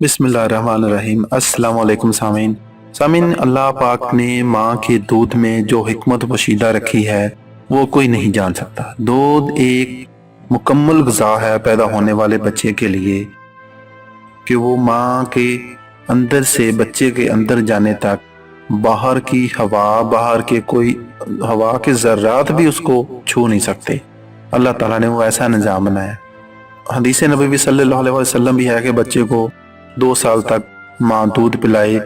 बिस्मिल्लाहिर्रहमानिर्रहीम। अस्सलाम वालेकुम सामीन, अल्लाह पाक ने माँ के दूध में जो हिकमत वशीदा रखी है वो कोई नहीं जान सकता। दूध एक मुकम्मल ग़िज़ा है पैदा होने वाले बच्चे के लिए कि वो माँ के अंदर से बच्चे के अंदर जाने तक बाहर की हवा, बाहर के कोई हवा के ज़र्रात भी उसको छू नहीं सकते। अल्लाह ताला ने वो ऐसा निज़ाम बनाया। हदीस नबी सल्लल्लाहु अलैहि वसल्लम भी है कि बच्चे को 2 साल तक माँ दूध पिलाए,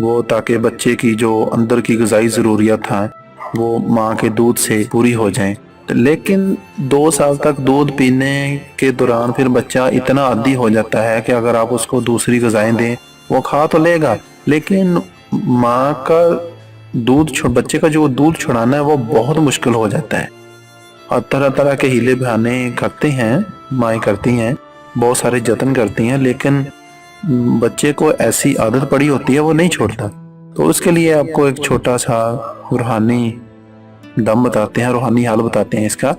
वो ताकि बच्चे की जो अंदर की ग़िज़ाई ज़रूरियात हैं वो माँ के दूध से पूरी हो जाएं। लेकिन 2 साल तक दूध पीने के दौरान फिर बच्चा इतना आदी हो जाता है कि अगर आप उसको दूसरी ग़िज़ाएँ दें वो खा तो लेगा, लेकिन माँ का बच्चे का जो दूध छुड़ाना है वो बहुत मुश्किल हो जाता है। और तरह तरह के हीले बहाने करते हैं, माएँ करती हैं, बहुत सारे जतन करती हैं, लेकिन बच्चे को ऐसी आदत पड़ी होती है वो नहीं छोड़ता। तो उसके लिए आपको एक छोटा सा रूहानी दम बताते हैं, रूहानी हाल बताते हैं इसका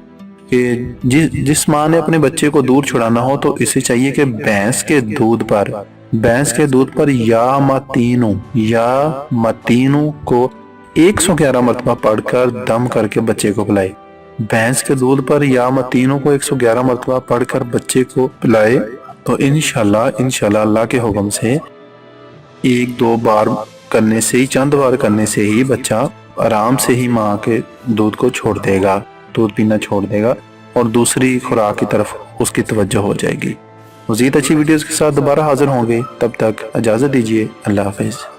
कि जिस माँ ने अपने बच्चे को दूध छुड़ाना हो तो इसे चाहिए कि भैंस के दूध पर या मतीनू को 111 मरतबा पढ़कर दम करके बच्चे को पिलाए। भैंस के दूध पर या मतीनों को 111 मरतबा पढ़कर बच्चे को पिलाए तो इंशाल्लाह अल्लाह के हुक्म से 1-2 बार करने से ही, चंद बार करने से ही बच्चा आराम से ही माँ के दूध को छोड़ देगा, दूध पीना छोड़ देगा और दूसरी खुराक की तरफ उसकी तवज्जो हो जाएगी। मज़ीद अच्छी वीडियोस के साथ दोबारा हाजिर होंगे, तब तक इजाज़त दीजिए। अल्लाह हाफ़िज़।